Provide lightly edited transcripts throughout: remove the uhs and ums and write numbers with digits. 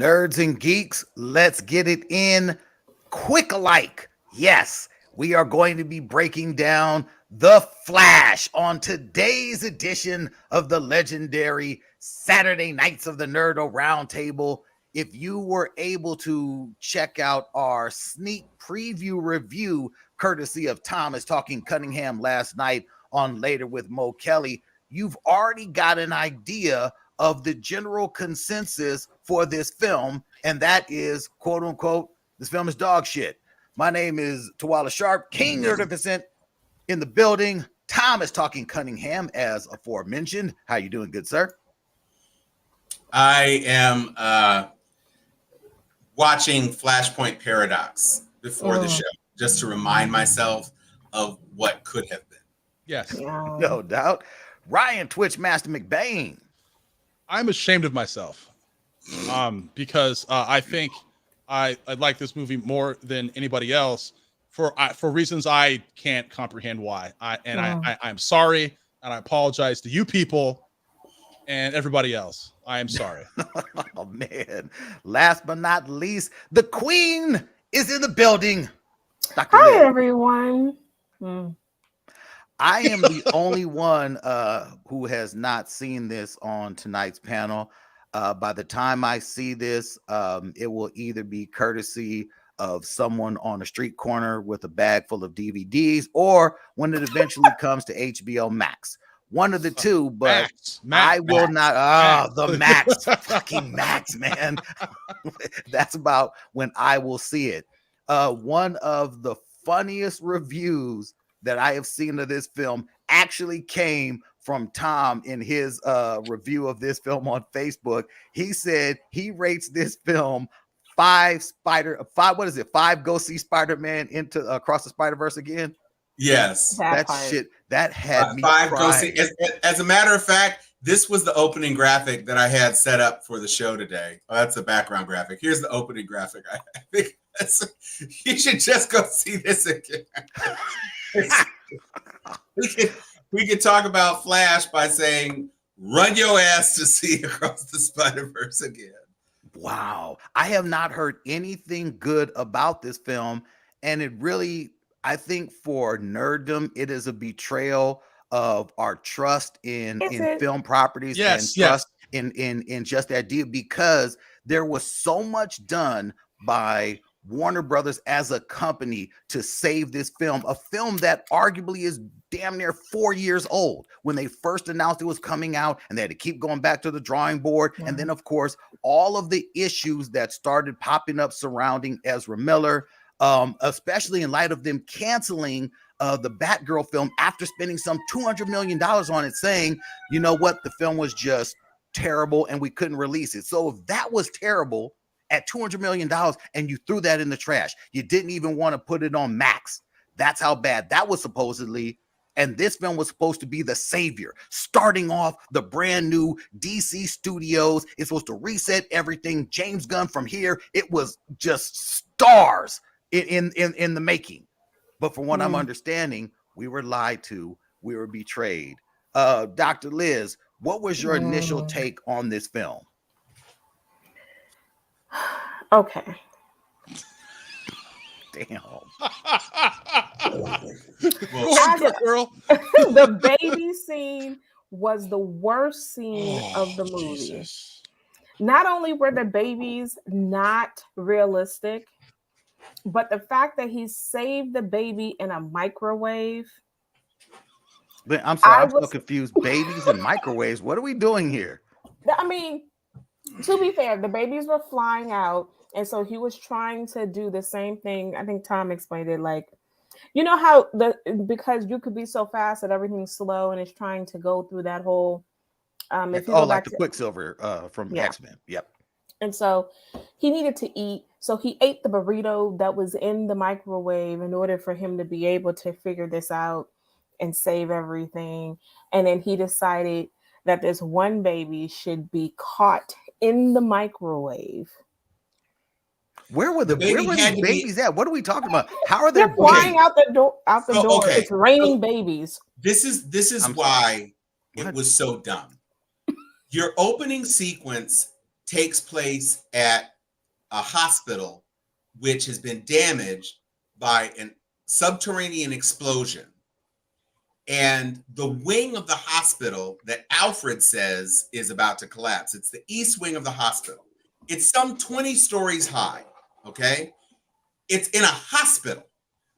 Nerds and geeks, let's get it in quick like. Yes, we are going to be breaking down The Flash on today's edition of the legendary Saturday Nights of the Nerd-O-Roundtable. If you were able to check out our sneak preview review, courtesy of Thomas Talking Cunningham last night on Later with Mo Kelly, you've already got an idea of the general consensus for this film, and that is, quote unquote, this film is dog shit. My name is Tawala Sharp, King Nerdificent in the building. Thomas Talking Cunningham, as aforementioned. How you doing, good sir? I am watching Flashpoint Paradox before the show, just to remind myself of what could have been. Yes. No doubt. Ryan Twitch Master McBain. I'm ashamed of myself because I think I like this movie more than anybody else for reasons I can't comprehend why. I'm sorry, and I apologize to you people and everybody else. I am sorry. Oh, man. Last but not least, the Queen is in the building. Dr. Hi, Liz. everyone. I am the only one who has not seen this on tonight's panel. By the time I see this, it will either be courtesy of someone on a street corner with a bag full of DVDs, or when it eventually comes to HBO Max. One of the two, but I will not. The Max, fucking Max, man. That's about when I will see it. One of the funniest reviews that I have seen of this film actually came from Tom in his review of this film on Facebook. He said he rates this film five go see Spider-Man into Across the Spider-Verse again. Yes, that shit that had me five crying. go see. As a matter of fact, this was the opening graphic that I had set up for the show today. Oh, that's a background graphic. Here's the opening graphic. I think you should just go see this again. we could talk about Flash by saying, run your ass to see Across the Spider-Verse again. Wow. I have not heard anything good about this film. And it really, I think for nerddom, it is a betrayal of our trust in film properties and trust in just that idea, because there was so much done by Warner Brothers as a company to save this film, a film that arguably is damn near 4 years old when they first announced it was coming out, and they had to keep going back to the drawing board. Yeah. And then, of course, all of the issues that started popping up surrounding Ezra Miller, especially in light of them canceling the Batgirl film after spending some $200 million on it, saying, you know what, the film was just terrible and we couldn't release it. So if that was terrible at $200 million and you threw that in the trash, you didn't even want to put it on Max. That's how bad that was supposedly. And this film was supposed to be the savior, starting off the brand new DC studios. It's supposed to reset everything. James Gunn from here. It was just stars in the making. But from what I'm understanding, we were lied to. We were betrayed. Dr. Liz, what was your initial take on this film? Okay. Damn. Girl. The baby scene was the worst scene of the movie. Jesus. Not only were the babies not realistic, but the fact that he saved the baby in a microwave. But I'm sorry, I'm so confused. Babies and microwaves. What are we doing here? I mean, to be fair, the babies were flying out. And so he was trying to do the same thing. I think Tom explained it, like, you know how because you could be so fast that everything's slow, and it's trying to go through that whole like the Quicksilver from X-Men. Yep. And so he needed to eat. So he ate the burrito that was in the microwave in order for him to be able to figure this out and save everything. And then he decided that this one baby should be caught in the microwave. Where were these babies at? What are we talking about? How are they flying out the door? Okay. It's raining babies. This is why it was so dumb. Your opening sequence takes place at a hospital which has been damaged by a subterranean explosion. And the wing of the hospital that Alfred says is about to collapse, it's the east wing of the hospital. It's some 20 stories high, okay? It's in a hospital.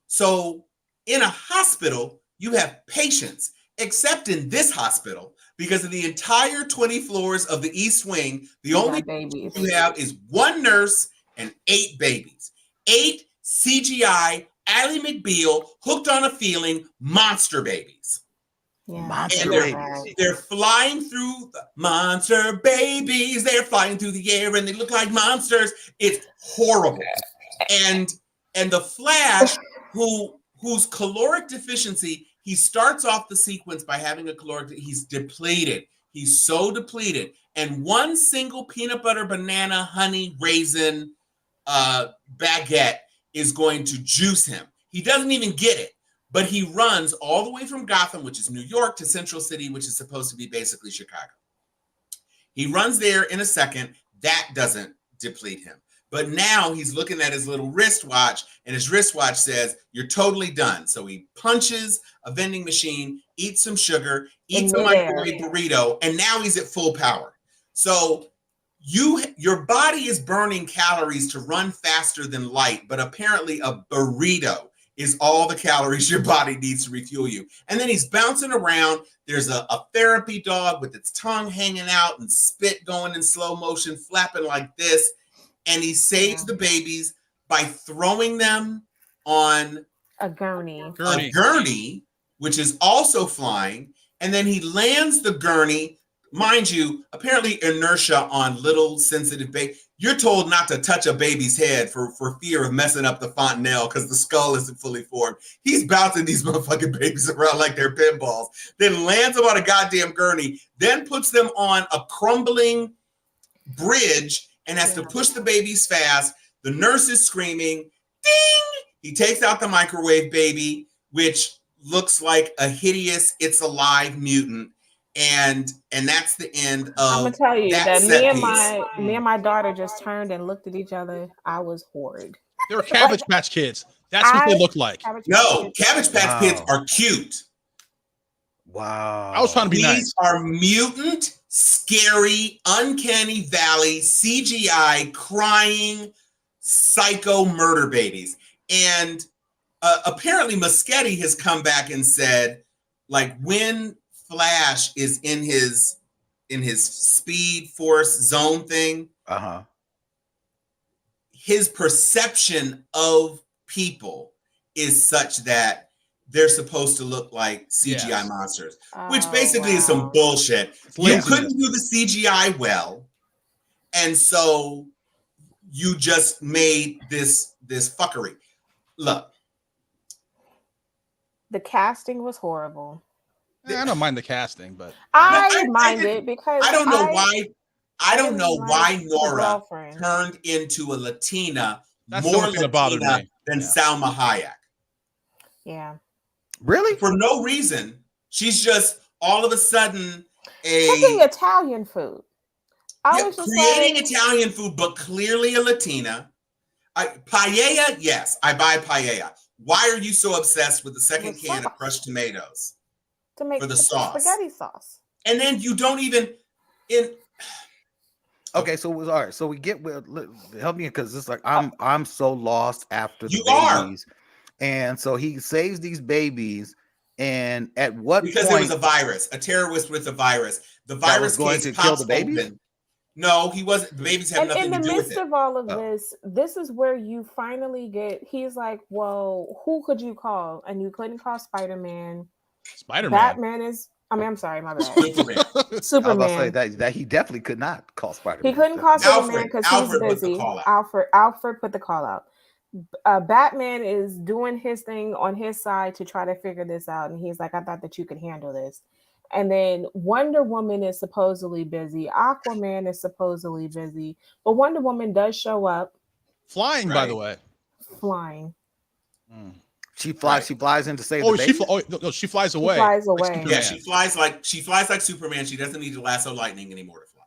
So in a hospital, you have patients, except in this hospital, because of the entire 20 floors of the east wing, the only babies you have is one nurse and 8 babies. 8 CGI Ally McBeal hooked on a feeling monster babies. Yeah. Monster And babies. they're flying through monster babies. They're flying through the air and they look like monsters. It's horrible. And the Flash, whose caloric deficiency, he starts off the sequence by having a caloric, he's depleted. He's so depleted. And one single peanut butter, banana, honey, raisin baguette is going to juice him. He doesn't even get it, but he runs all the way from Gotham, which is New York, to Central City, which is supposed to be basically Chicago. He runs there in a second. That doesn't deplete him. But now he's looking at his little wristwatch, and his wristwatch says, you're totally done. So he punches a vending machine, eats some sugar, eats a microwave burrito, and now he's at full power. So your body is burning calories to run faster than light, but apparently a burrito is all the calories your body needs to refuel you. And then he's bouncing around. There's a therapy dog with its tongue hanging out and spit going in slow motion, flapping like this. And he saves the babies by throwing them on a gurney, which is also flying. And then he lands the gurney. Mind you, apparently inertia on little sensitive baby. You're told not to touch a baby's head for fear of messing up the fontanelle because the skull isn't fully formed. He's bouncing these motherfucking babies around like they're pinballs, then lands them on a goddamn gurney, then puts them on a crumbling bridge and has to push the babies fast. The nurse is screaming, ding! He takes out the microwave baby, which looks like a hideous It's Alive mutant. And that's the end of I'm gonna tell you that me and my piece. daughter just turned and looked at each other. I was horrid. They were Cabbage Patch Kids. That's what they look like. No, Cabbage Patch Kids are cute. Wow. I was trying to be These nice. are mutant, scary, uncanny valley, CGI, crying, psycho murder babies. And apparently Muschietti has come back and said, like, when Flash is in his speed force zone thing, his perception of people is such that they're supposed to look like CGI monsters, which basically is some bullshit. You couldn't do the CGI well, and so you just made this fuckery. Look, the casting was horrible. I don't mind the casting, but I mind it because I don't know why. I don't know why Nora turned into a Latina more Latina than Salma Hayek. Yeah. Really? For no reason. She's just all of a sudden cooking Italian food. Creating Italian food, but clearly a Latina. Paella, yes, I buy paella. Why are you so obsessed with the second can of crushed tomatoes? To make for the sauce. Spaghetti sauce. And then you don't even Okay, so all right. So we get help me because it's like I'm so lost after the babies. And so he saves these babies, and at what because point? It was a virus, a terrorist with a virus. The virus was going to kill the babies. Open. No, he wasn't. The babies have nothing to do with it. In the midst of all of this is where you finally get. He's like, "Well, who could you call?" And you couldn't call Spider-Man. Batman is. I'm sorry, my bad. Superman. I was about to say that he definitely could not call Spider-Man. He couldn't call Superman because he's busy. Alfred put the call out. Batman is doing his thing on his side to try to figure this out, and he's like, I thought that you could handle this. And then Wonder Woman is supposedly busy. Aquaman is supposedly busy, but Wonder Woman does show up. Flying, by the way. Flying. She flies. She flies in to save the baby. She flies away. She flies away. Yeah, she flies like Superman. She doesn't need to lasso lightning anymore to fly.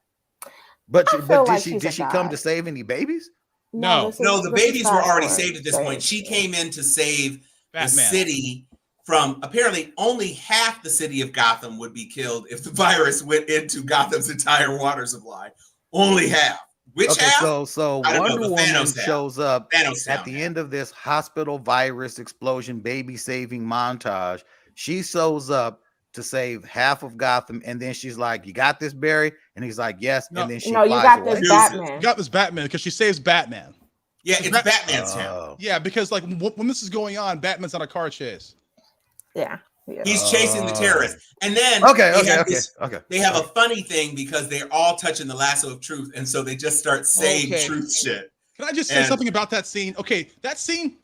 But did she come to save any babies? No. No, the this is babies were fast already forward. saved at this point. She came in to save the Batman. city from, apparently only half the city of Gotham would be killed if the virus went into Gotham's entire water supply. Only half. Which Okay, half? so I don't know, Wonder but Woman Thanos half. shows up Thanos at down the half. end of this hospital virus explosion baby saving montage. She shows up to save half of Gotham, and then she's like, "You got this, Barry?" And he's like, "Yes." No. And then she No, you flies got away. this, Deuces. Batman. You got this Batman because she saves Batman. Yeah, it's Bat- Batman's town. Oh. Yeah, because like when this is going on, Batman's on a car chase. Yeah. He's chasing the terrorists. And then Okay. they have a funny thing because they're all touching the lasso of truth. And so they just start saying truth shit. Can I just say something about that scene? Okay, that scene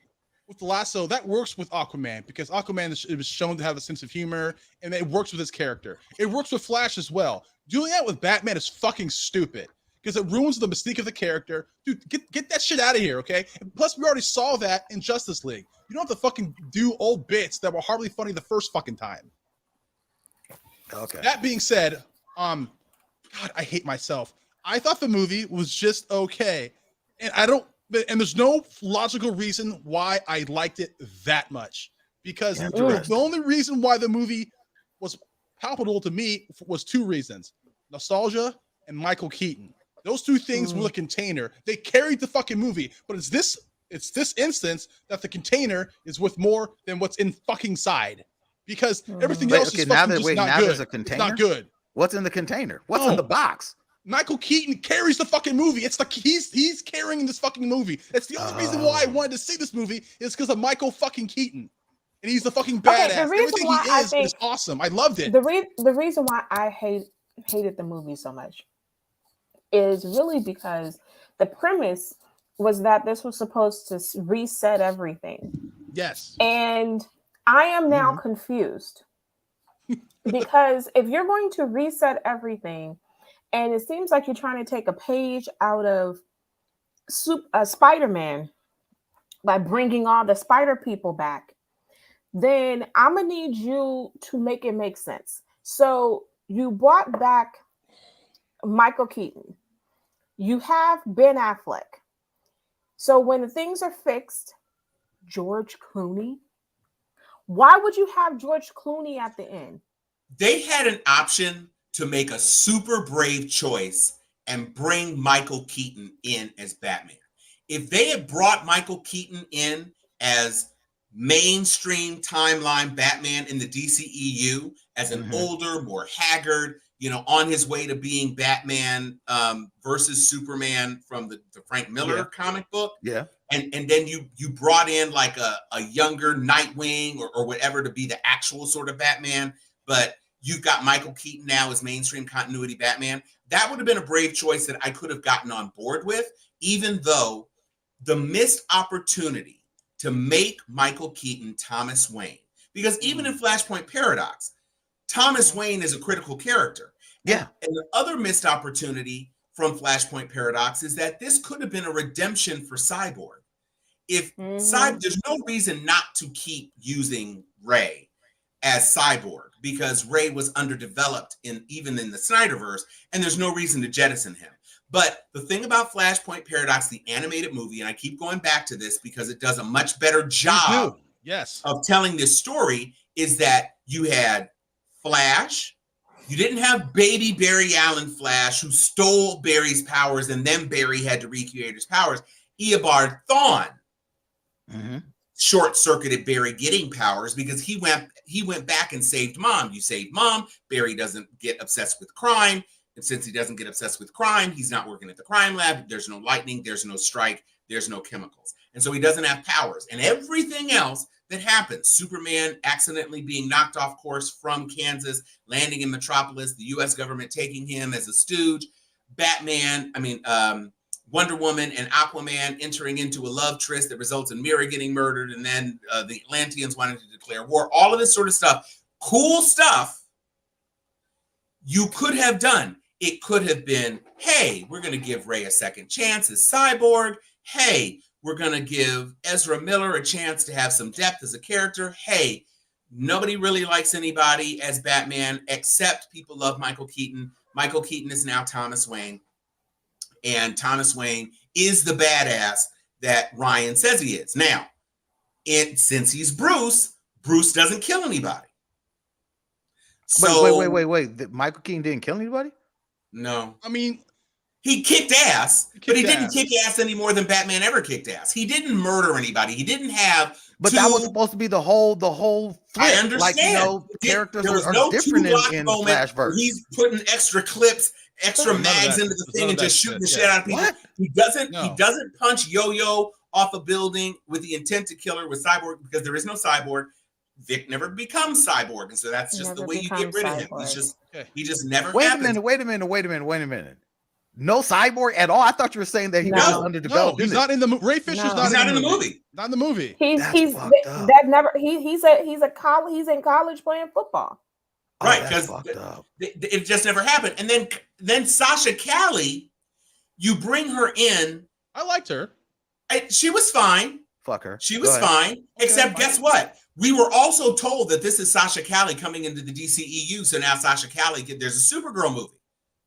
with the lasso, that works with Aquaman because Aquaman was shown to have a sense of humor and it works with his character. It works with Flash as well. Doing that with Batman is fucking stupid because it ruins the mystique of the character. Dude, get that shit out of here, okay? And plus, we already saw that in Justice League. You don't have to fucking do old bits that were hardly funny the first fucking time. Okay. That being said, God, I hate myself. I thought the movie was just okay. And there's no logical reason why I liked it that much. Because the only reason why the movie was palpable to me was two reasons. Nostalgia and Michael Keaton. Those two things were the container. They carried the fucking movie. But it's this instance that the container is worth more than what's in fucking side. Because everything else is fucking just not good. There's a container? It's not good. What's in the container? What's in the box? Michael Keaton carries the fucking movie. It's like he's carrying this fucking movie. That's the only reason why I wanted to see this movie is because of Michael fucking Keaton. And he's the fucking badass. Everything he is awesome. I loved it. The reason why I hated the movie so much is really because the premise was that this was supposed to reset everything. Yes. And I am now confused because if you're going to reset everything, and it seems like you're trying to take a page out of Spider-Man by bringing all the spider people back, then I'm going to need you to make it make sense. So you brought back Michael Keaton. You have Ben Affleck. So when things are fixed, George Clooney. Why would you have George Clooney at the end? They had an option to make a super brave choice and bring Michael Keaton in as Batman. If they had brought Michael Keaton in as mainstream timeline Batman in the DCEU as an older, more haggard, on his way to being Batman versus Superman from the Frank Miller comic book. Yeah. And then you brought in like a younger Nightwing or whatever to be the actual sort of Batman, but you've got Michael Keaton now as mainstream continuity Batman. That would have been a brave choice that I could have gotten on board with, even though the missed opportunity to make Michael Keaton Thomas Wayne. Because even in Flashpoint Paradox, Thomas Wayne is a critical character. Yeah. And the other missed opportunity from Flashpoint Paradox is that this could have been a redemption for Cyborg. If there's no reason not to keep using Ray as Cyborg because Ray was underdeveloped even in the Snyderverse, and there's no reason to jettison him. But the thing about Flashpoint Paradox, the animated movie, and I keep going back to this because it does a much better job of telling this story, is that you had Flash. You didn't have baby Barry Allen Flash who stole Barry's powers and then Barry had to recreate his powers. Eobard Thawne short-circuited Barry getting powers because he went back and saved Mom. You saved Mom. Barry doesn't get obsessed with crime. And since he doesn't get obsessed with crime, he's not working at the crime lab. There's no lightning. There's no strike. There's no chemicals. And so he doesn't have powers. And everything else that happens, Superman accidentally being knocked off course from Kansas, landing in Metropolis, the U.S. government taking him as a stooge, Wonder Woman and Aquaman entering into a love tryst that results in Mira getting murdered, and then the Atlanteans wanting to declare war, all of this sort of stuff, cool stuff you could have done. It could have been, hey, we're going to give Ray a second chance as Cyborg. Hey, we're going to give Ezra Miller a chance to have some depth as a character. Hey, nobody really likes anybody as Batman except people love Michael Keaton. Michael Keaton is now Thomas Wayne. And Thomas Wayne is the badass that Ryan says he is. Now, since he's Bruce doesn't kill anybody. So wait. Michael Keaton didn't kill anybody? No. I mean, he kicked ass, but he didn't kick ass any more than Batman ever kicked ass. He didn't murder anybody. He didn't have. But that was supposed to be the whole flip. I understand. Like, you know, characters are different in the Flashverse. He's putting extra clips, extra mags into the thing and just shooting the shit out of people. What? He doesn't punch Yo-Yo off a building with the intent to kill her with Cyborg, because there is no Cyborg. Vic never becomes Cyborg, and so that's just the way you get rid of him. He just never. Wait a minute. No Cyborg at all. I thought you were saying that he was underdeveloped. No, he's not in the movie. Ray Fisher's not in the movie. Not in the movie. He's in college playing football. Right, because it just never happened. And then Sasha Callie, you bring her in. I liked her. She was fine. Fuck her. She was fine. Except guess what? We were also told that this is Sasha Callie coming into the DCEU. So now Sasha Callie, there's a Supergirl movie.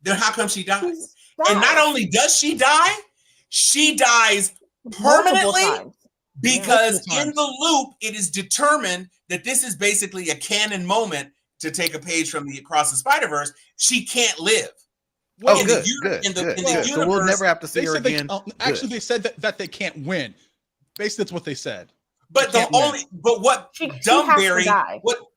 Then how come she dies? And not only does she die, she dies permanently because in the loop, it is determined that this is basically a canon moment to take a page from the Across the Spider-Verse. She can't live. Good. So we'll never have to see her again. Actually, they said that they can't win. Basically, that's what they said. But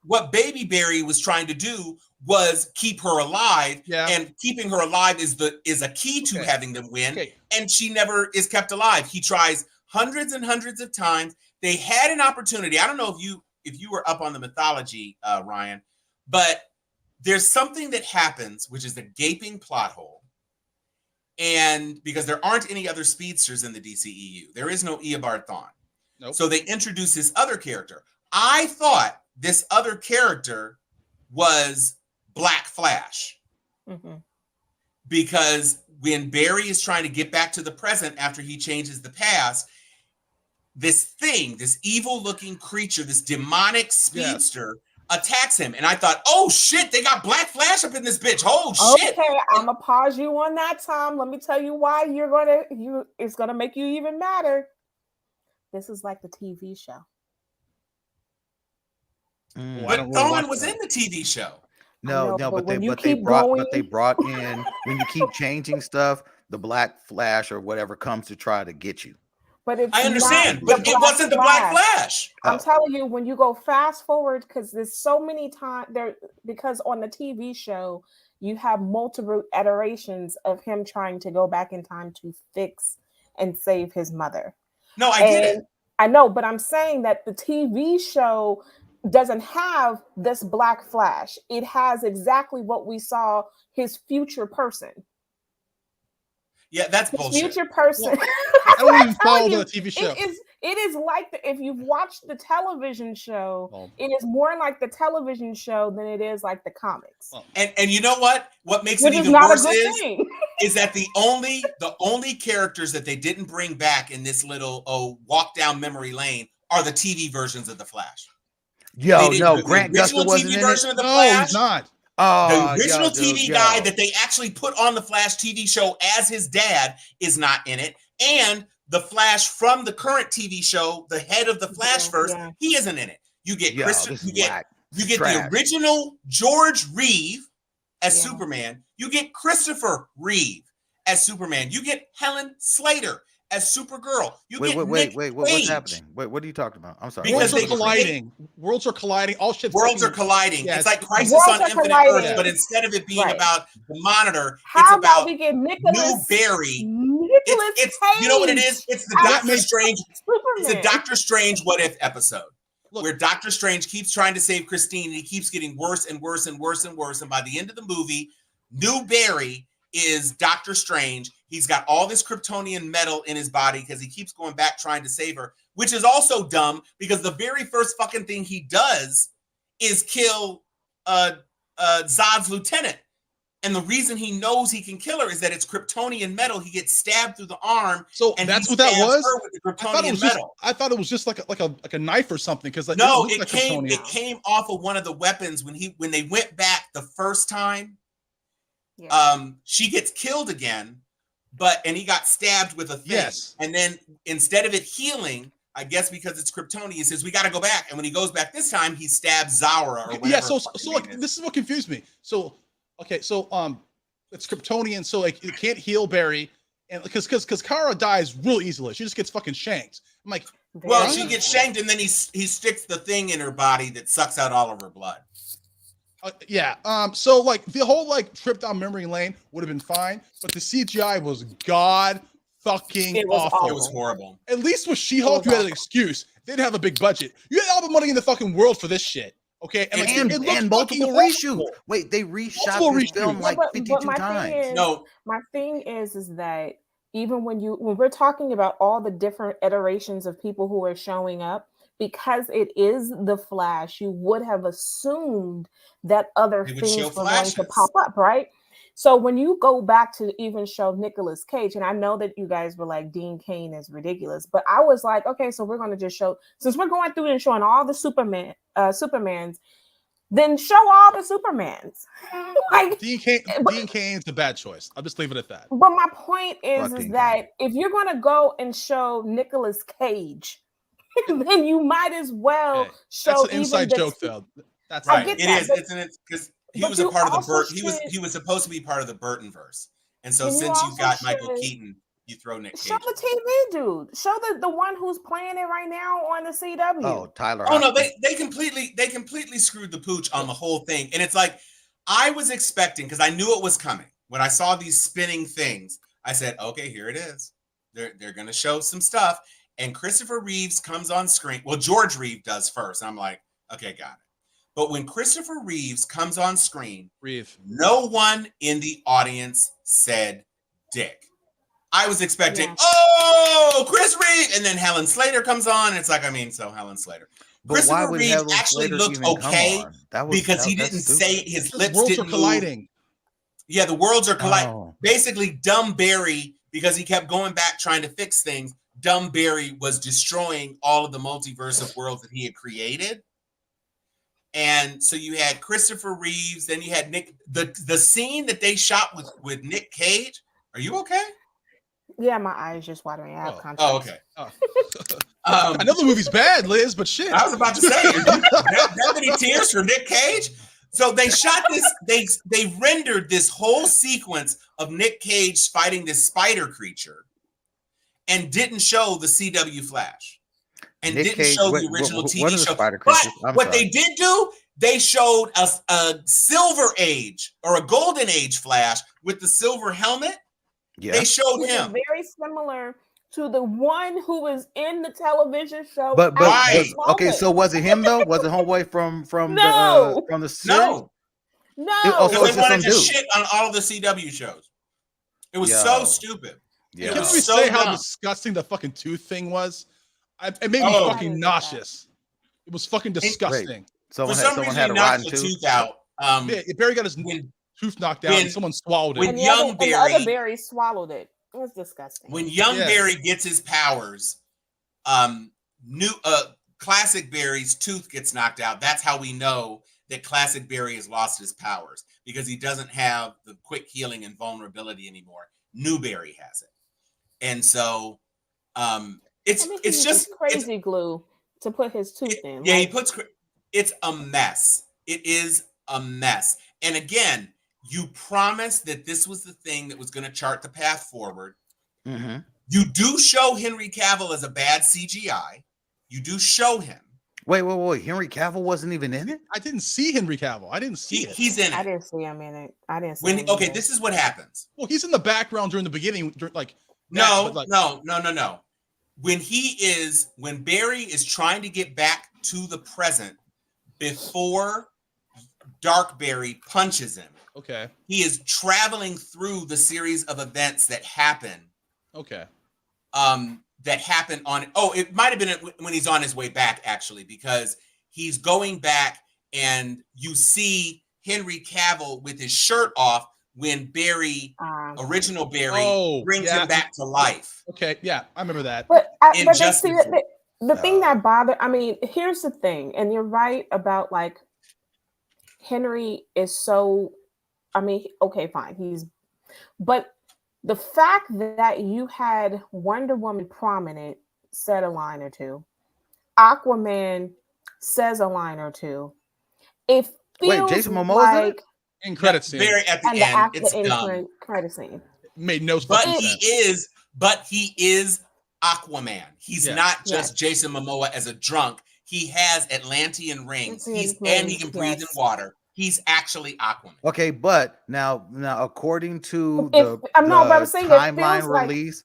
what Baby Barry was trying to do was keep her alive, and keeping her alive is a key to having them win. And she never is kept alive. He tries hundreds and hundreds of times. They had an opportunity. I don't know if you were up on the mythology, Ryan, but there's something that happens, which is a gaping plot hole. And because there aren't any other speedsters in the DCEU, there is no Eobard Thawne. Nope. So they introduce this other character. I thought this other character was Black Flash. Mm-hmm. Because when Barry is trying to get back to the present after he changes the past, this evil-looking creature, this demonic speedster, attacks him. And I thought, oh, shit, they got Black Flash up in this bitch. Oh, shit. Okay, I'm going to pause you on that, Tom. Let me tell you why it's going to make you even madder. This is like the TV show. But Thawne was in the TV show. No, but they brought in, when you keep changing stuff, the Black Flash or whatever comes to try to get you. But I understand, but it wasn't the Black Flash. I'm telling you, when you go fast forward, because there's so many times there, because on the TV show, you have multiple iterations of him trying to go back in time to fix and save his mother. No, I get it. I know, but I'm saying that the TV show doesn't have this Black Flash. It has exactly what we saw, his future person. Yeah, that's bullshit. Future person. Well, I don't even follow the TV show. It is like if you've watched the television show, it is more like the television show than it is like the comics. And you know what? What makes it even worse is that the only characters that they didn't bring back in this little walk down memory lane are the TV versions of the Flash. Grant Gustin wasn't in it. No, he's not. The original TV guy that they actually put on the Flash TV show as his dad is not in it. And the Flash from the current TV show, the head of the Flashverse, he isn't in it. You get you get the original George Reeve as Superman. You get Christopher Reeve as Superman. You get Helen Slater as Supergirl. Wait, what's happening? What are you talking about? I'm sorry. Because worlds are colliding. All shit's worlds are colliding. It's like Crisis on Infinite Earths, but instead of it being about the Monitor, it's about we get New Barry. It's you know what it is? It's the Doctor Strange. It's a Doctor Strange What If episode. Where Doctor Strange keeps trying to save Christine, and he keeps getting worse and worse and worse and worse. And by the end of the movie, New Barry is Doctor Strange. He's got all this Kryptonian metal in his body because he keeps going back trying to save her, which is also dumb because the very first fucking thing he does is kill Zod's lieutenant. And the reason he knows he can kill her is that it's Kryptonian metal. He gets stabbed through the arm. So and that's what that was? I thought it was just like a knife or something. Because it came off of one of the weapons when they went back the first time. She gets killed again, and he got stabbed with a thing. Yes. And then instead of it healing, I guess because it's Kryptonian, he says we got to go back. And when he goes back this time, he stabs Zara or whatever. Yeah. So like this is what confused me. So okay, so it's Kryptonian, so like it can't heal Barry, and because Kara dies real easily. She just gets fucking shanked. I'm like, well, she gets shanked, and then he sticks the thing in her body that sucks out all of her blood. Yeah. So like the whole like trip down memory lane would have been fine, but the CGI was god fucking awful. It was horrible. At least with She-Hulk, you had an excuse. They didn't have a big budget. You had all the money in the fucking world for this shit. Okay, and multiple reshoots. Wait, they reshot this film like 52 times. My thing is that even when we're talking about all the different iterations of people who are showing up, because it is the Flash, you would have assumed that other things were going to pop up, right? So when you go back to even show Nicolas Cage, and I know that you guys were like, Dean Cain is ridiculous, but I was like, okay, so we're going to just show, since we're going through and showing all the Supermans, then show all the Supermans. Like Dean Cain's a bad choice. I'll just leave it at that. But my point is that if you're going to go and show Nicolas Cage, then you might as well show. That's an inside joke, though. That's right. It is. It's because he was a part of the Burton. He was supposed to be part of the Burtonverse, and so since you got Michael Keaton, you throw Nick Cage. Show the TV dude. Show the one who's playing it right now on the CW. Oh, Tyler. Oh no, they completely screwed the pooch on the whole thing, and it's like I was expecting, because I knew it was coming when I saw these spinning things. I said, okay, here it is. They're gonna show some stuff. And Christopher Reeves comes on screen. Well, George Reeves does first. I'm like, okay, got it. But when Christopher Reeves comes on screen, no one in the audience said dick. I was expecting, oh, Chris Reeves. And then Helen Slater comes on. And it's like, so Helen Slater. But Christopher Reeves actually looked okay because he didn't say it. His lips didn't move. Yeah, the worlds are colliding. Oh. Basically, dumb Barry, because he kept going back trying to fix things. Dumb Barry was destroying all of the multiverse of worlds that he had created. And so you had Christopher Reeves, then you had Nick. The scene that they shot with Nick Cage. Are you okay? Yeah, my eyes just watering out. Oh, okay. I know the movie's bad, Liz, but shit. I was about to say, that many tears for Nick Cage? So they shot this, they rendered this whole sequence of Nick Cage fighting this spider creature and didn't show the CW Flash. And Nick didn't Cage, show the original TV show. But what they did do, they showed a Silver Age or a Golden Age Flash with the silver helmet. Yeah. They showed him. Very similar to the one who was in the television show. But okay, so was it him though? Was it homeboy from the series? No. They wanted to shit on all of the CW shows. It was so stupid. Yeah. Can we say how disgusting the fucking tooth thing was? It made me fucking nauseous. It was fucking disgusting. For some reason, he knocked the tooth out. Barry got his tooth knocked out and someone swallowed it. When young Barry, the other Barry swallowed it. It was disgusting. When young Barry gets his powers, classic Barry's tooth gets knocked out. That's how we know that classic Barry has lost his powers, because he doesn't have the quick healing and vulnerability anymore. New Barry has it. And so it's just crazy glue to put his tooth in. Yeah, it's a mess. It is a mess. And again, you promised that this was the thing that was going to chart the path forward. Mm-hmm. You do show Henry Cavill as a bad CGI. You do show him. Wait. Henry Cavill wasn't even in it? I didn't see Henry Cavill. I didn't see it. He's in it. I didn't see him in it. I didn't see him. Okay, this is what happens. Well, he's in the background during the beginning. No. When Barry is trying to get back to the present before Dark Barry punches him. Okay. He is traveling through the series of events that happen. Okay. That happen on. It might have been when he's on his way back, actually, because he's going back and you see Henry Cavill with his shirt off when Barry, original Barry, brings him back to life. Okay, yeah, I remember that. But the thing that bothered, here's the thing, and you're right about like Henry is so, okay, fine. But The fact that you had Wonder Woman prominent said a line or two, Aquaman says a line or two. It Wait, feels Jason Momoa's in it? like In credit scene. Very at the and the end, act it's the end dumb. credit scene. It made no But fucking he sense. is Aquaman. He's Yes. not just Yes. Jason Momoa as a drunk. He has Atlantean rings. Atlantean And he rings, can breathe in yes. water. He's actually Aquaman. Okay, but now according to If I'm not about to say that timeline feels like release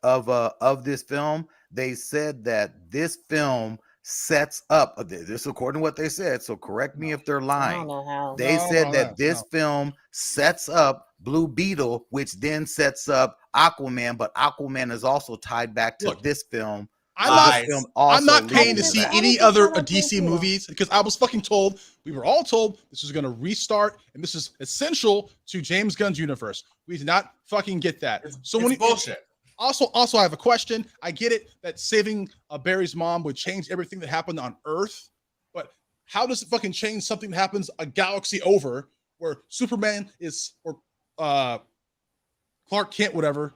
of this film, they said that this film sets up this according to what they said. So correct me if they're I lying. don't know how. They No, said no, that no, this film sets up Blue Beetle, which then sets up Aquaman, but Aquaman is also tied back to Look, this film. I'm So not, this film I'm not also paying to leads see into that. any How does it other set up DC Blue Beetle? movies because I was fucking told, we were all told this was going to restart and this is essential to James Gunn's universe. We did not fucking get that. It's when bullshit. Also, I have a question. I get it that saving Barry's mom would change everything that happened on Earth, but how does it fucking change something that happens a galaxy over where Superman is, or Clark Kent, whatever,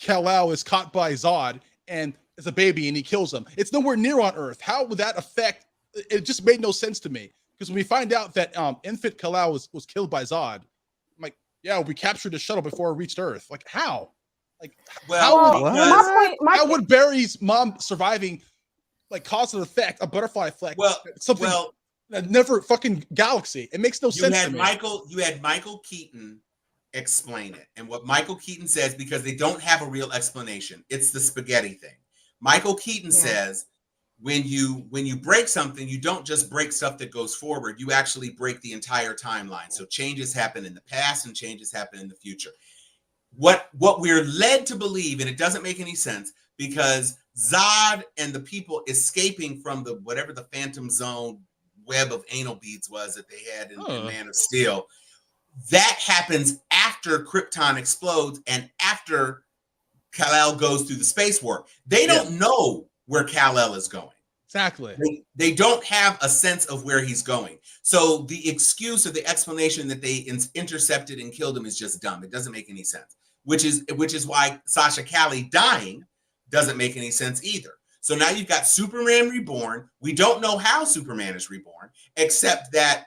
Kal-El is caught by Zod and is a baby and he kills him. It's nowhere near on Earth. How would that affect? It just made no sense to me because when we find out that infant Kal-El was killed by Zod, I'm like, yeah, we captured the shuttle before it reached Earth. Like how? Like Well, how would Barry's mom surviving like cause and effect, a butterfly effect? Something that never fucking galaxy. It makes no sense to me. You had Michael Keaton explain it. And what Michael Keaton says, because they don't have a real explanation, it's the spaghetti thing. Michael Keaton says, when you break something, you don't just break stuff that goes forward, you actually break the entire timeline. So changes happen in the past and changes happen in the future. What we're led to believe, and it doesn't make any sense, because Zod and the people escaping from the whatever the Phantom Zone web of anal beads was that they had in Man of Steel, that happens after Krypton explodes and after Kal-El goes through the space warp. They don't know where Kal-El is going. Exactly. They don't have a sense of where he's going. So the excuse or the explanation that they intercepted and killed him is just dumb. It doesn't make any sense, which is why Sasha Calle dying doesn't make any sense either. So now you've got Superman reborn. We don't know how Superman is reborn, except that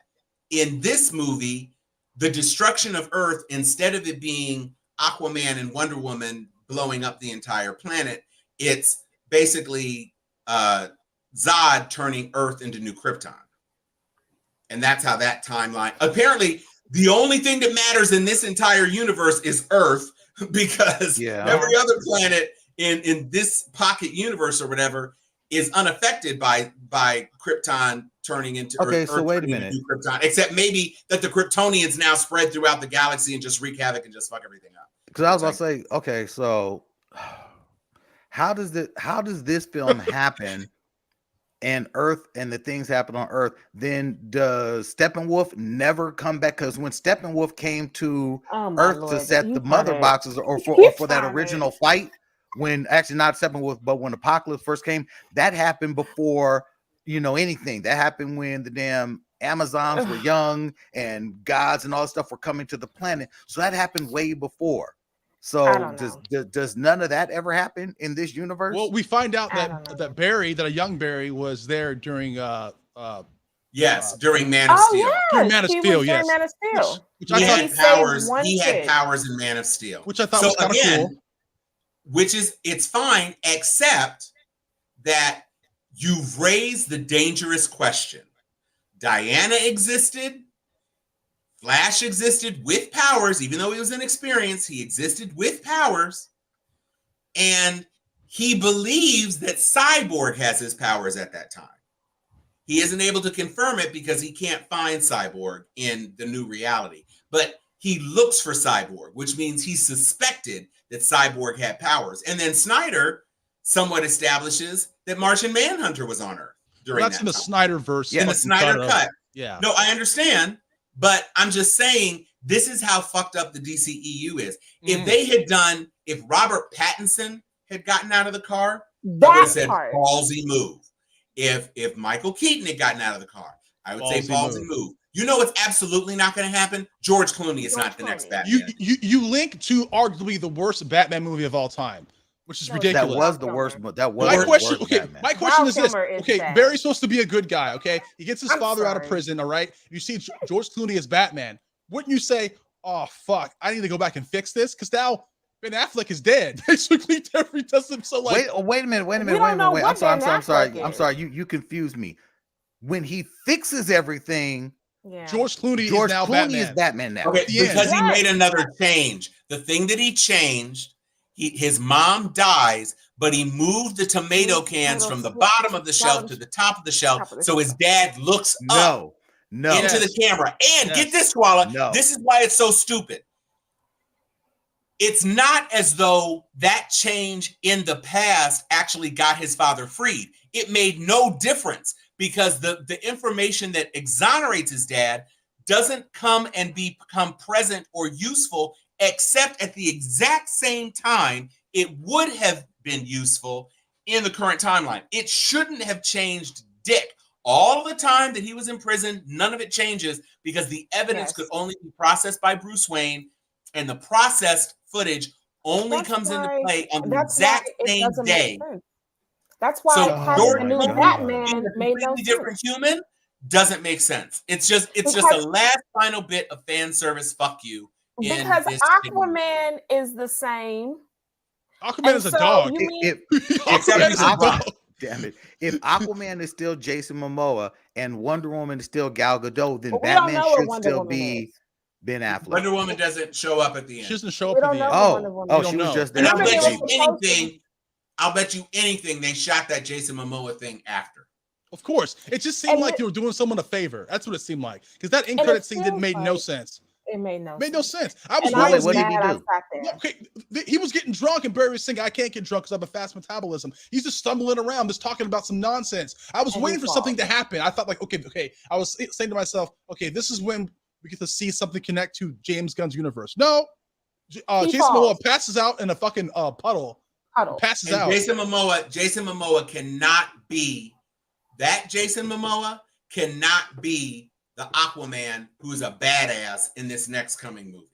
in this movie, the destruction of Earth, instead of it being Aquaman and Wonder Woman blowing up the entire planet, it's basically Zod turning Earth into New Krypton. And that's how that timeline, apparently the only thing that matters in this entire universe is Earth, because every other planet in this pocket universe or whatever is unaffected by Krypton turning into Earth. So wait a minute. New Krypton, except maybe that the Kryptonians now spread throughout the galaxy and just wreak havoc and just fuck everything up. Because I was about to say, okay, so how does this film happen and Earth and the things happen on Earth? Then does Steppenwolf never come back? Because when Steppenwolf came to Earth to set the mother boxes or for that original fight, when actually not Steppenwolf, but when Apocalypse first came, that happened before anything. That happened when the damn Amazons were young and gods and all that stuff were coming to the planet. So that happened way before. So does none of that ever happen in this universe? Well, we find out that a young Barry was there during during Man of Steel. During Man of Steel, yes. Man of Steel. Which he had powers. He had powers in Man of Steel, which I thought was kind of cool. It's fine, except that you've raised the dangerous question. Diana existed. Flash existed with powers, even though he was inexperienced, he existed with powers. And he believes that Cyborg has his powers at that time. He isn't able to confirm it because he can't find Cyborg in the new reality. But he looks for Cyborg, which means he suspected that Cyborg had powers. And then Snyder somewhat establishes that Martian Manhunter was on Earth during that time. That's in the Snyderverse. In the Snyder cut. Yeah. No, I understand. But I'm just saying, this is how fucked up the DCEU is. If Robert Pattinson had gotten out of the car, I would have said ballsy move. If Michael Keaton had gotten out of the car, I would say Ballsy ballsy move. You know what's absolutely not going to happen? George Clooney is not the next Batman. You link to arguably the worst Batman movie of all time, which is ridiculous. That was the worst. That was my question. The worst Okay, Batman. my question is this. Is okay, bad. Barry's supposed to be a good guy. Okay, he gets his father out of prison. All right, you see George Clooney as Batman. Wouldn't you say, "Oh fuck, I need to go back and fix this"? Because now Ben Affleck is dead. Basically, Jeffrey does him so like. Wait a minute. I'm sorry. You confused me. When he fixes everything, George Clooney is Batman now. Okay, because he made another change. The thing that he changed, his mom dies, but he moved the tomato cans from the bottom of the shelf to the top of the shelf, so his dad looks up into the camera. And get this, Swalla, this is why it's so stupid. It's not as though that change in the past actually got his father freed. It made no difference because the information that exonerates his dad doesn't come and become present or useful except at the exact same time it would have been useful in the current timeline. It shouldn't have changed dick. All the time that he was in prison, none of it changes because the evidence could only be processed by Bruce Wayne, and the processed footage only comes into play on the exact same day. That's why having a new Batman made no sense. Different human doesn't make sense. It's just a last final bit of fan service. Fuck you. Because Aquaman is the same. Aquaman is a dog. Damn it. If Aquaman is still Jason Momoa and Wonder Woman is still Gal Gadot, then Batman should still be Ben Affleck. Wonder Woman doesn't show up at the end. She doesn't show up at the end. She was just there. And I'll bet you anything they shot that Jason Momoa thing after. Of course. It just seemed like they were doing someone a favor. That's what it seemed like. Because that end credit scene didn't make no sense. It made no sense. I was wondering what did he do? Okay, he was getting drunk and Barry was saying, I can't get drunk because I have a fast metabolism. He's just stumbling around, just talking about some nonsense. I was waiting for something to happen. I thought like, okay. I was saying to myself, okay, this is when we get to see something connect to James Gunn's universe. No, Jason Momoa passes out in a fucking puddle. Passes out. Jason Momoa cannot be that. Jason Momoa cannot be the Aquaman who is a badass in this next coming movie.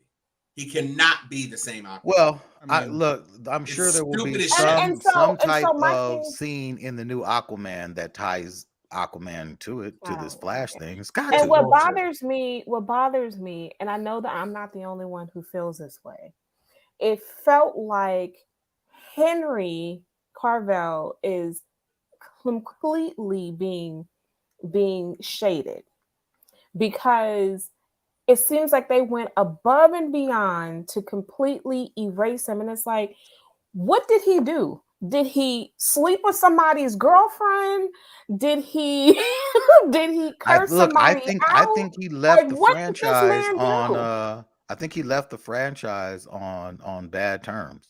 He cannot be the same Aquaman. Well, I'm sure there will be some type of scene in the new Aquaman that ties Aquaman to this Flash thing. It's got to. What bothers me, and I know that I'm not the only one who feels this way. It felt like Henry Cavill is completely being shaded because it seems like they went above and beyond to completely erase him. And it's like, what did he do? Did he sleep with somebody's girlfriend? Did he curse somebody out? I think he left the franchise on I think he left the franchise on bad terms.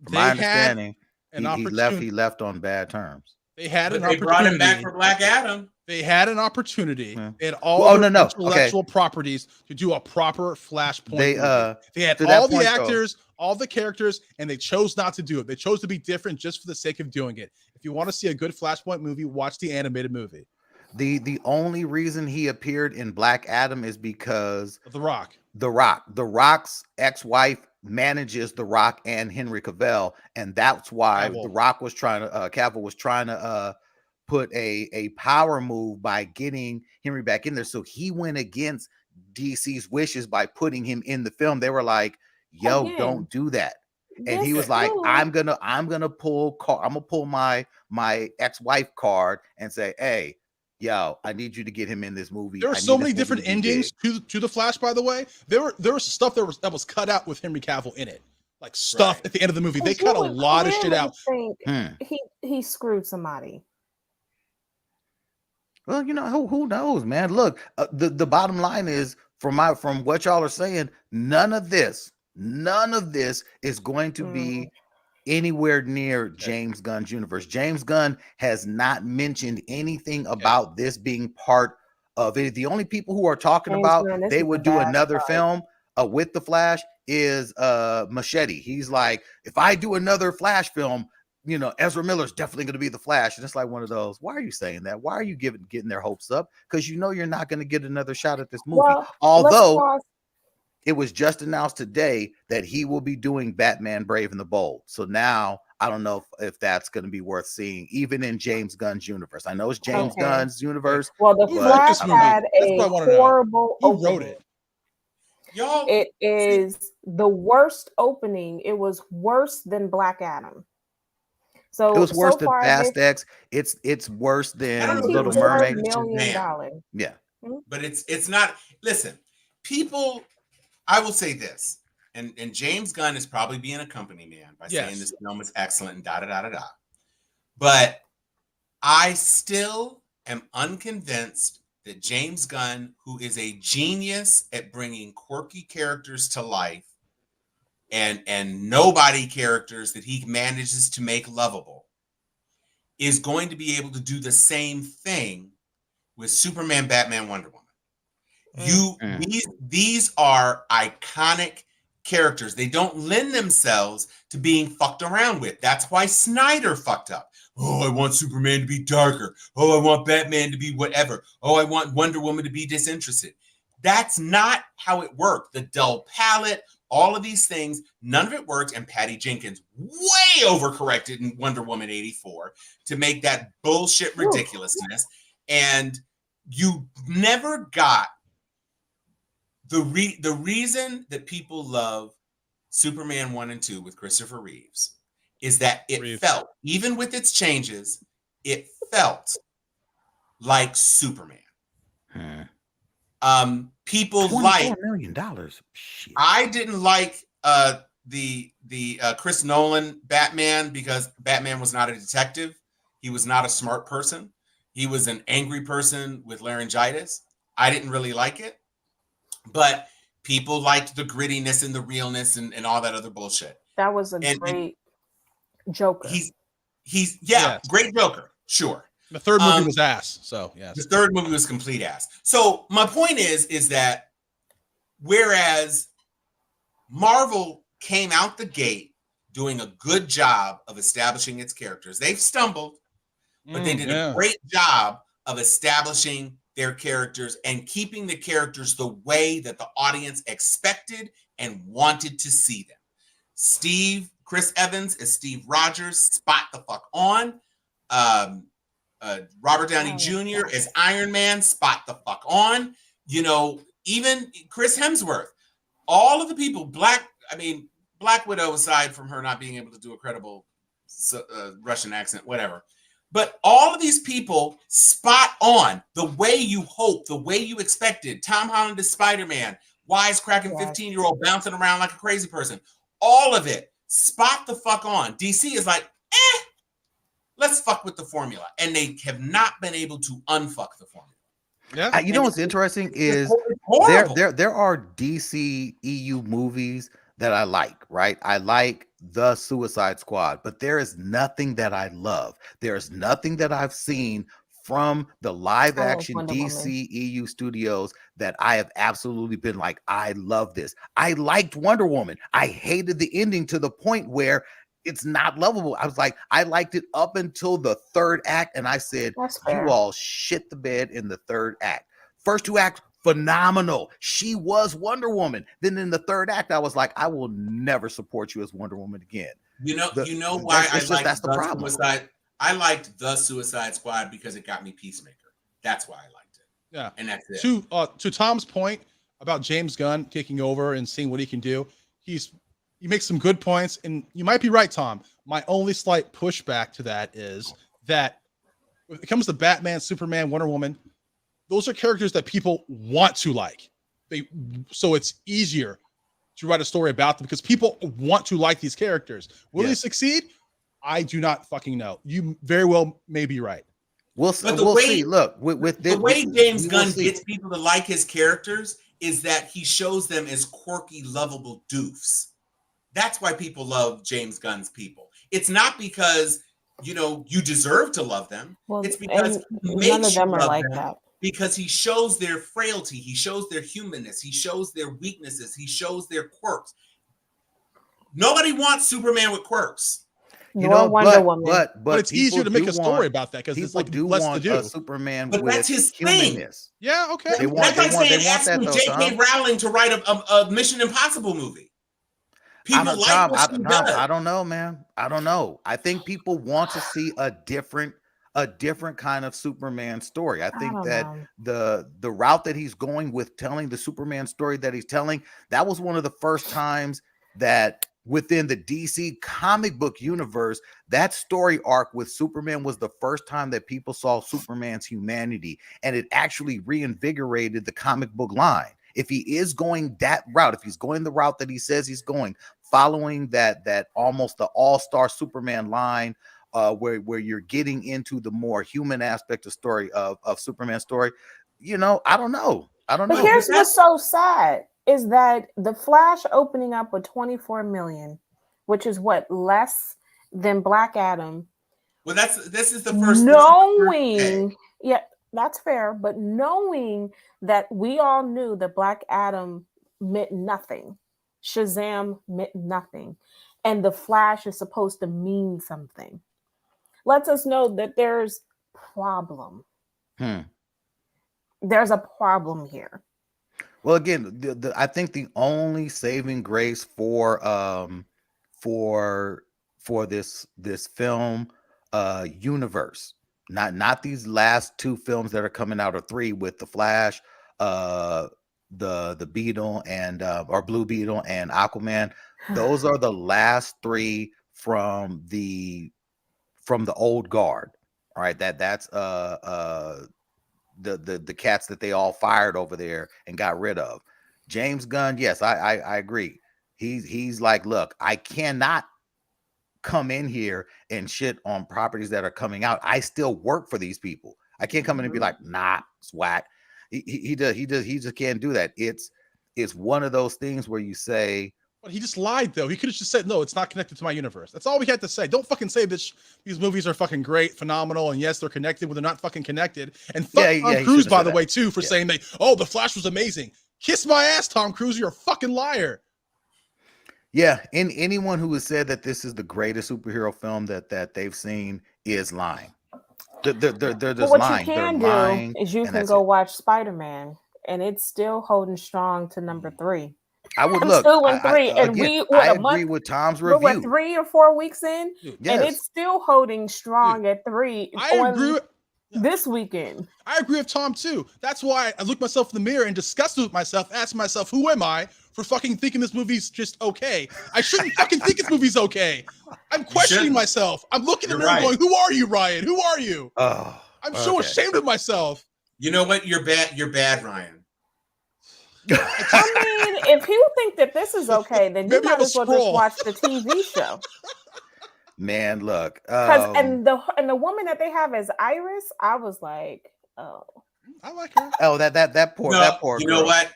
From my understanding, he left on bad terms. They had an opportunity. They brought him back for Black Adam. They had an opportunity in all intellectual properties to do a proper Flashpoint. They had all the actors, all the characters, and they chose not to do it. They chose to be different just for the sake of doing it. If you want to see a good Flashpoint movie, watch the animated movie. The only reason he appeared in Black Adam is because of The Rock. The Rock's ex-wife manages The Rock and Henry Cavill, and that's why The Rock was trying to Cavill was trying to put a power move by getting Henry back in there. So he went against DC's wishes by putting him in the film. They were like, "Yo, don't do that." And he was like, I'm gonna pull my ex-wife card and say, "Hey, yo, I need you to get him in this movie." There are so many different endings to the Flash, by the way. There was stuff that was cut out with Henry Cavill in it. Like stuff at the end of the movie. They cut a lot of shit out. He screwed somebody. Well, who knows, man. Look, the bottom line is from what y'all are saying, none of this is going to be anywhere near James Gunn's universe. James Gunn has not mentioned anything about this being part of it. The only people who are talking about they would do another film with the Flash is Machete. He's like, if I do another Flash film, Ezra Miller's definitely going to be the Flash. And it's like one of those, why are you saying that? Why are you getting their hopes up? Because you're not going to get another shot at this movie. Well, Although pause. it was just announced today that he will be doing Batman Brave and the Bold. So now I don't know if that's going to be worth seeing, even in James Gunn's universe. I know it's James Gunn's universe. Well, the Who wrote Flash this movie? had That's a what I wanna know. horrible Who opening. wrote it? Y'all, It is the worst opening. It was worse than Black Adam. So it was worse than far Fast X. It's worse I don't than know if Little it was worse Mermaid. than $24 million. Shazam. Yeah. But it's not. Listen, people. I will say this, and James Gunn is probably being a company man by saying this film is excellent and da da da da da. But I still am unconvinced that James Gunn, who is a genius at bringing quirky characters to life and nobody characters that he manages to make lovable, is going to be able to do the same thing with Superman, Batman, Wonder Woman. These are iconic characters. They don't lend themselves to being fucked around with. That's why Snyder fucked up. Oh, I want Superman to be darker. Oh, I want Batman to be whatever. Oh, I want Wonder Woman to be disinterested. That's not how it worked. The dull palette, all of these things, none of it worked. And Patty Jenkins way overcorrected in Wonder Woman 84 to make that bullshit ridiculousness. And you never got the reason that people love Superman 1 and 2 with Christopher Reeves is that it felt, even with its changes, it felt like Superman. People like $24 million. Shit. I didn't like the Chris Nolan Batman because Batman was not a detective. He was not a smart person. He was an angry person with laryngitis. I didn't really like it. But people liked the grittiness and the realness and all that other bullshit. That was a great Joker. He's great Joker, sure. The third movie was ass. So yes. The third movie was complete ass. So my point is that whereas Marvel came out the gate doing a good job of establishing its characters, they've stumbled, but they did a great job of establishing their characters and keeping the characters the way that the audience expected and wanted to see them. Chris Evans as Steve Rogers, spot the fuck on. Robert Downey Jr. as Iron Man, spot the fuck on. Even Chris Hemsworth. All of the people, Black Widow aside from her not being able to do a credible Russian accent, whatever. But all of these people spot on the way you hoped, the way you expected. Tom Holland is Spider-Man, wisecracking 15-year-old bouncing around like a crazy person. All of it, spot the fuck on. DC is like, let's fuck with the formula. And they have not been able to unfuck the formula. Yeah. You know what's interesting is there are DC EU movies that I like, right? I like The Suicide Squad, but there is nothing that I love. There's nothing that I've seen from the live action DC EU studios that I have absolutely been like, I love this. I liked Wonder Woman. I hated the ending to the point where it's not lovable. I was like, I liked it up until the third act, and I said, you all shit the bed in the third act. First two acts, phenomenal. She was Wonder Woman. Then in the third act, I was like, I will never support you as Wonder Woman again. You know why that's the problem. I liked The Suicide Squad because it got me Peacemaker. That's why I liked it. Yeah, and that's it. To Tom's point about James Gunn taking over and seeing what he can do, he makes some good points, and you might be right, Tom. My only slight pushback to that is that when it comes to Batman, Superman, Wonder Woman, those are characters that people want to like. So it's easier to write a story about them because people want to like these characters. Will they succeed? I do not fucking know. You very well may be right. We'll see. Look, with this, the way James Gunn gets people to like his characters is that he shows them as quirky, lovable doofs. That's why people love James Gunn's people. It's not because you deserve to love them. It's because none of them are like that. Because he shows their frailty, he shows their humanness, he shows their weaknesses, he shows their quirks. Nobody wants Superman with quirks. nor Wonder Woman. But it's easier to make a story about that because it's like less to do. A Superman But with that's his humanness. thing. Yeah, okay. They want that though, J.K. Tom. Rowling to write a Mission Impossible movie. People like what she does. I don't know, man. I don't know. I think people want to see a different kind of Superman story. I think that the route that he's going with telling the Superman story that he's telling, that was one of the first times that within the DC comic book universe, that story arc with Superman was the first time that people saw Superman's humanity, and it actually reinvigorated the comic book line. If he is going that route, if he's going the route that he says he's going, following that almost the all-star Superman line, where you're getting into the more human aspect of story of Superman's story, I don't know. But here's what's so sad is that the Flash opening up with 24 million, which is what, less than Black Adam. Well, this is the first. Knowing, yeah, that's fair, but knowing that we all knew that Black Adam meant nothing, Shazam meant nothing, and the Flash is supposed to mean something, lets us know that there's problem. There's a problem here. Well, again, I think the only saving grace for this film universe, not these last two films that are coming out, or three, with the Flash, the Beetle, and or Blue Beetle and Aquaman. Those are the last three from the old guard. All right, that's the cats that they all fired over there and got rid of. James Gunn, yes, I agree. He's like, look, I cannot come in here and shit on properties that are coming out. I still work for these people. I can't come in and be like, nah, it's whack. He just can't do that. It's one of those things where you say, but he just lied, though. He could have just said, no, it's not connected to my universe. That's all we had to say. Don't fucking say that these movies are fucking great, phenomenal, and yes, they're connected when they're not fucking connected. And fuck Tom Cruise, by the way, too, for saying the Flash was amazing. Kiss my ass, Tom Cruise. You're a fucking liar. Yeah, and anyone who has said that this is the greatest superhero film that they've seen is lying. They're just what lying. You can they're do is you can go watch Spider-Man, and it's still holding strong to number 3. I would still in 3, and I agree with Tom's review. We're 3 or 4 weeks in, yes. And it's still holding strong at 3. I agree. This weekend, I agree with Tom too. That's why I look myself in the mirror and disgusted with myself, ask myself, who am I for fucking thinking this movie's just okay? I shouldn't fucking think this movie's okay. I'm questioning myself. I'm looking in the mirror going, who are you, Ryan? Who are you? I'm so ashamed of myself. You know what? You're bad, Ryan. I mean, if you think that this is okay, then you might as well just watch the TV show. Man, look, and the woman that they have as Iris, I was like, oh, I like her. Oh, that poor You girl. know what?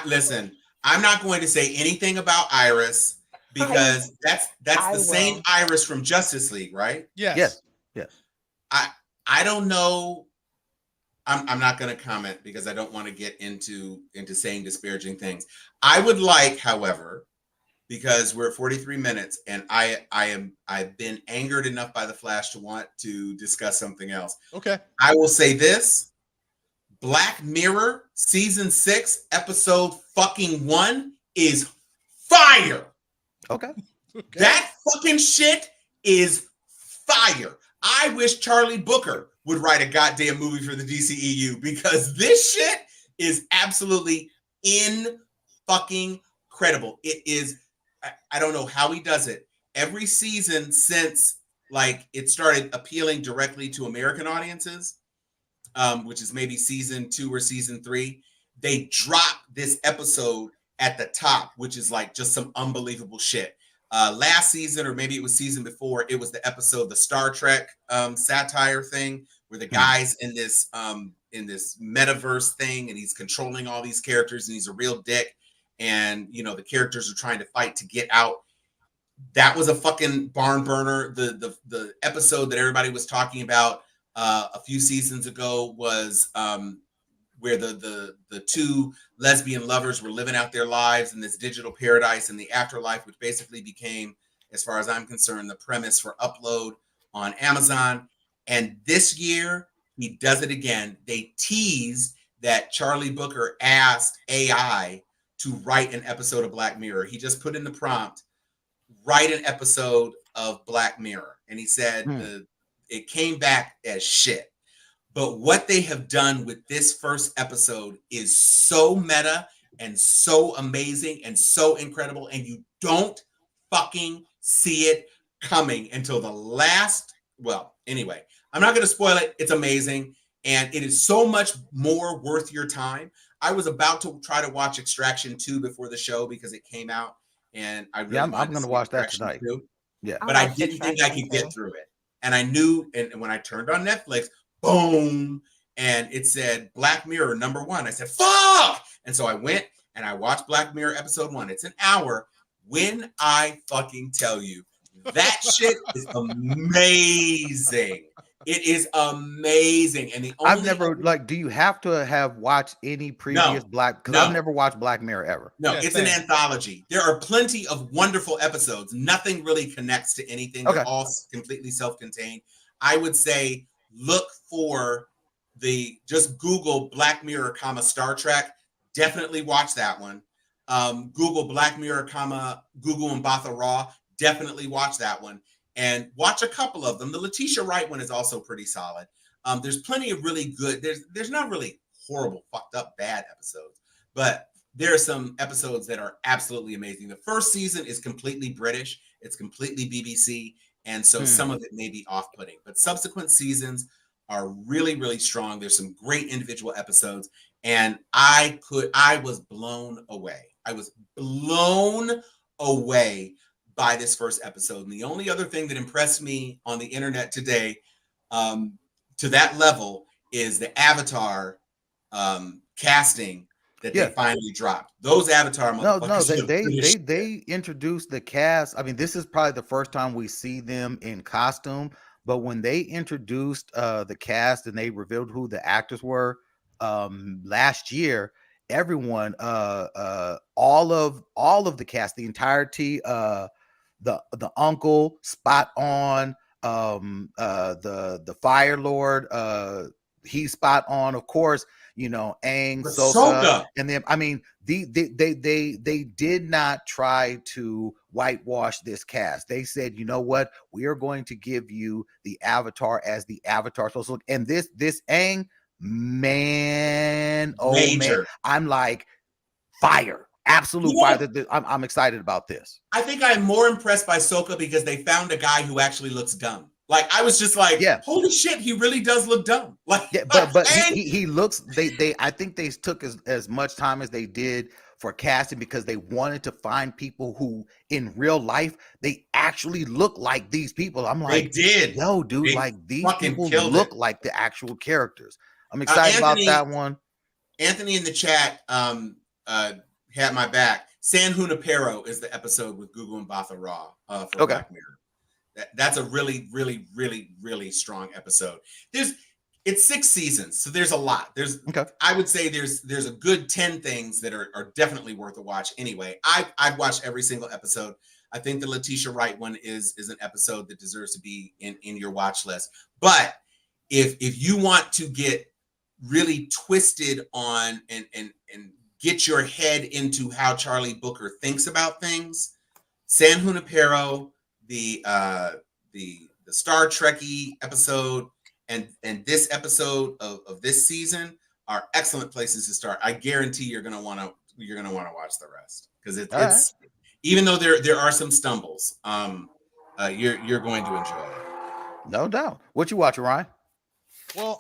Listen. I'm not going to say anything about Iris because that's the same Iris from Justice League, right? Yes. I don't know. I'm not going to comment because I don't want to get into saying disparaging things. I would like, however, because we're at 43 minutes and I've been angered enough by the Flash to want to discuss something else. Okay. I will say this. Black Mirror season 6 episode fucking 1 is fire. Okay. That fucking shit is fire. I wish Charlie Booker would write a goddamn movie for the DCEU because this shit is absolutely in fucking credible. It is. I don't know how he does it. Every season since it started appealing directly to American audiences, which is maybe season 2 or season 3, they drop this episode at the top, which is just some unbelievable shit. Last season, or maybe it was season before, it was the episode, the Star Trek satire thing, where the guy's in this metaverse thing, and he's controlling all these characters, and he's a real dick, and the characters are trying to fight to get out. That was a fucking barn burner. The episode that everybody was talking about a few seasons ago was where the two lesbian lovers were living out their lives in this digital paradise in the afterlife, which basically became as far as I'm concerned, the premise for upload on Amazon. And this year, he does it again. They teased that Charlie Booker asked AI to write an episode of Black Mirror. He just put in the prompt, write an episode of Black Mirror. And he said it came back as shit. But what they have done with this first episode is so meta and so amazing and so incredible. And you don't fucking see it coming until the last. Well, anyway, I'm not going to spoil it. It's amazing. And it is so much more worth your time. I was about to try to watch Extraction 2 before the show because it came out. And I really I'm going to watch that tonight. 2, yeah. But I didn't think I could get through it. And I knew, and when I turned on Netflix, boom, and it said Black Mirror #1. I said, fuck! And so I went and I watched Black Mirror episode 1. It's an hour. When I fucking tell you, that shit is amazing. It is amazing. And I've never, do you have to have watched any previous Black? Because I've never watched Black Mirror ever. No, it's an anthology. There are plenty of wonderful episodes. Nothing really connects to anything. They're all completely self-contained. I would say look for just Google Black Mirror, Star Trek. Definitely watch that one. Google Black Mirror, Google Mbatha Raw. Definitely watch that one. And watch a couple of them. The Letitia Wright one is also pretty solid. There's plenty of really good. There's not really horrible, fucked up, bad episodes, but there are some episodes that are absolutely amazing. The first season is completely British. It's completely BBC. And so some of it may be off-putting, but subsequent seasons are really, really strong. There's some great individual episodes. And I was blown away. I was blown away by this first episode. And the only other thing that impressed me on the internet today to that level is the Avatar casting that they finally dropped. Those Avatar motherfuckers. They introduced the cast. I mean, this is probably the first time we see them in costume, but when they introduced the cast and they revealed who the actors were last year, everyone, all of the cast, the entirety, the uncle, spot on, the Fire Lord, he's spot on, of course, Aang, Sokka, and then I mean they did not try to whitewash this cast. They said, you know what, we are going to give you the Avatar as the Avatar. So and this Aang, man, man, I'm like fire. Absolute fire. I'm excited about this. I think I'm more impressed by Sokka because they found a guy who actually looks dumb. Like I was just like, holy shit, he really does look dumb. Like, but he looks. I think they took as much time as they did for casting because they wanted to find people who, in real life, they actually look like these people. I'm like, they did. Yo, dude, like these people look like the actual characters. I'm excited about that one. Anthony in the chat had my back. San Junipero is the episode with Google Mbatha Raw for Black Mirror. That's a really, really, really, really strong episode. It's 6 seasons, so there's a lot. I would say there's a good 10 things that are definitely worth a watch. Anyway, I've watched every single episode. I think the Letitia Wright one is an episode that deserves to be in your watch list. But if you want to get really twisted on and get your head into how Charlie Booker thinks about things, San Junipero, the Star Trek-y episode, and this episode of this season are excellent places to start. I guarantee you're gonna want to watch the rest because it's even though there are some stumbles, you're going to enjoy it. No doubt. What you watching, Ryan? Well,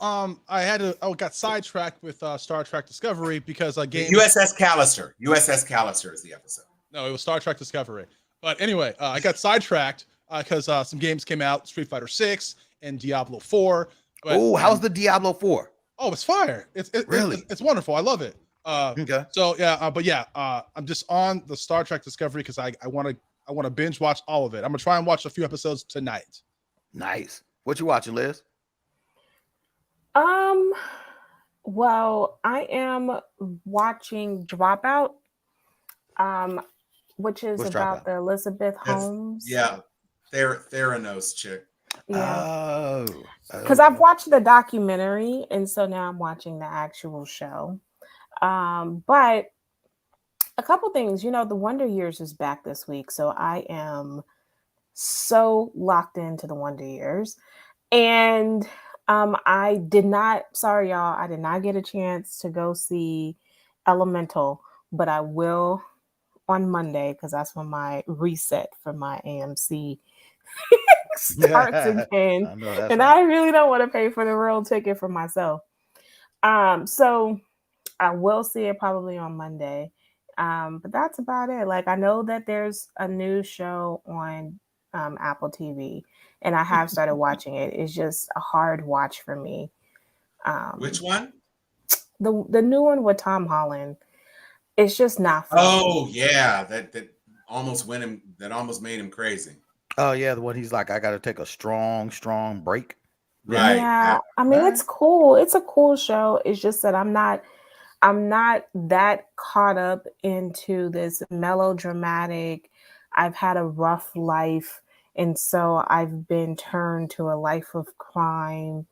I got sidetracked with Star Trek Discovery because USS Callister. USS Callister is the episode. No, it was Star Trek Discovery. But anyway, I got sidetracked because some games came out, Street Fighter 6 and Diablo 4. Oh, how's the Diablo 4? Oh, it's fire. It's wonderful. I love it. Okay. So I'm just on the Star Trek Discovery because I want to binge watch all of it. I'm gonna try and watch a few episodes tonight. Nice. What you watching, Liz? Well, I am watching Dropout. which is What's about Dropout? the Elizabeth That's Holmes. yeah, Theranos chick. Yeah. Oh, Because I've watched the documentary, and so now I'm watching the actual show. But a couple things, the Wonder Years is back this week, so I am so locked into the Wonder Years. And I did not, sorry y'all, I did not get a chance to go see Elemental, but I will on Monday because that's when my reset for my AMC starts again. I know that's And right. I really don't want to pay for the real ticket for myself. So I will see it probably on Monday. But that's about it. Like I know that there's a new show on Apple TV, and I have started watching it. It's just a hard watch for me. Which one? The new one with Tom Holland. It's just not for me. Oh yeah, that almost went him. That almost made him crazy. Oh yeah, the one he's like, I got to take a strong break. Yeah. Right. Yeah, I mean Right. it's cool. It's a cool show. It's just that I'm not that caught up into this melodramatic. I've had a rough life, and so I've been turned to a life of crime,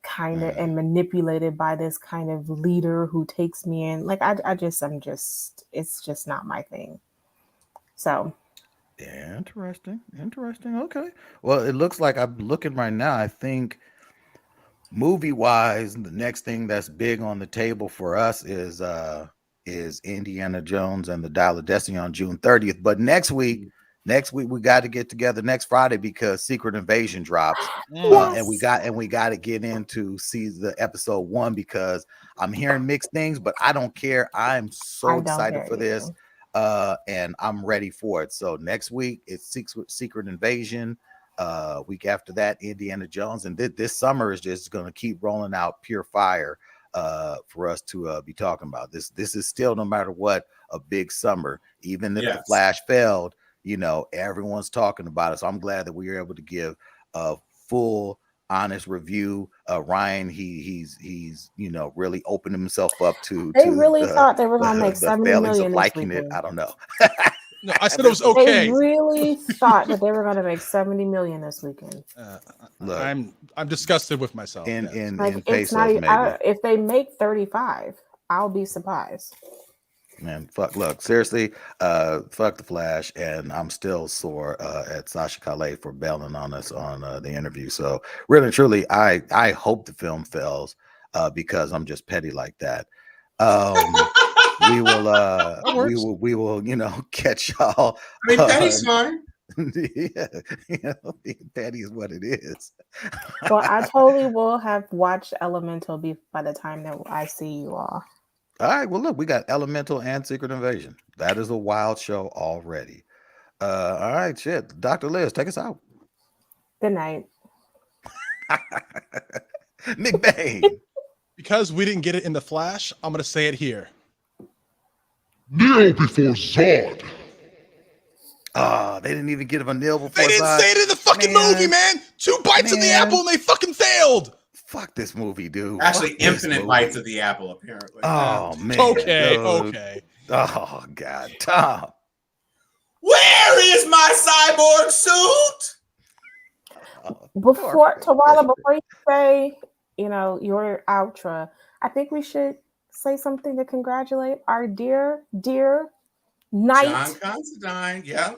kind of, and manipulated by this kind of leader who takes me in. Like it's just not my thing. So Yeah, interesting. Okay. Well, it looks like I'm looking right now. I think movie wise, the next thing that's big on the table for us is Indiana Jones and the Dial of Destiny on June 30th. But next week we got to get together next Friday because Secret Invasion drops. And we got to get into see the episode 1 because I'm hearing mixed things, but I don't care. I'm so I don't excited care for this. And I'm ready for it. So next week it's Secret Invasion. Week after that, Indiana Jones, and this summer is just going to keep rolling out pure fire for us to be talking about. This is still, no matter what, a big summer. Even if the Yes. Flash failed, everyone's talking about it. So I'm glad that we were able to give a full, honest review. Ryan, he's really opened himself up to they really the thought they were going to make the 70 failings of million this liking it. weekend. I don't know. No, I said it was They okay. really thought that they were going to make 70 million this weekend. Look, I'm disgusted with myself. in yes. in Like in it's not pesos, even, maybe. if they make 35, I'll be surprised. Man, look, seriously, fuck the Flash, and I'm still sore at Sasha Calais for bailing on us on the interview. So really and truly, I hope the film fails because I'm just petty like that. We will catch y'all. I mean, Patty's fine. Yeah, petty is what it is. Well, I totally will have watched Elemental by the time that I see you all. All right, well, look, we got Elemental and Secret Invasion. That is a wild show already. All right, shit. Dr. Liz, take us out. Good night. McBain. Because we didn't get it in the Flash, I'm gonna say it here. Kneel before Zod. They didn't even give a nil before They didn't Zod. say it in the fucking movie, man. 2 bites of the Man. apple and they fucking failed. Fuck this movie, dude. Actually, Fuck this infinite movie. bites of the apple, apparently. Oh, man. Okay, dude. okay. Oh, God. Tom. Where is my cyborg suit? Before you say, your outro, I think we should say something to congratulate our dear knight. John Constantine, yeah.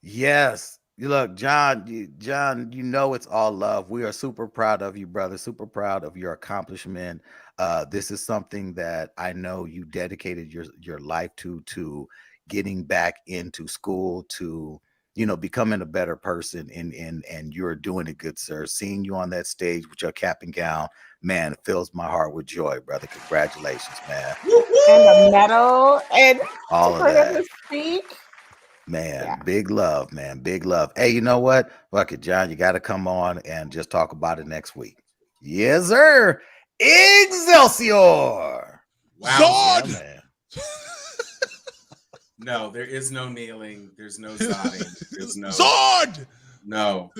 Yes. Look, John, it's all love. We are super proud of you, brother. Super proud of your accomplishment. This is something that I know you dedicated your life to getting back into school, to becoming a better person, and you're doing it good, sir. Seeing you on that stage with your cap and gown, man, it fills my heart with joy, brother. Congratulations, man. And a medal and All of for him that. to speak. Man, Yeah. big love, man. Big love. Hey, you know what? Fuck it, John. You got to come on and just talk about it next week. Yes, sir. Excelsior. Wow. Zod! Yeah, man. No, there is no kneeling. There's no zodding. There's no Zod! no.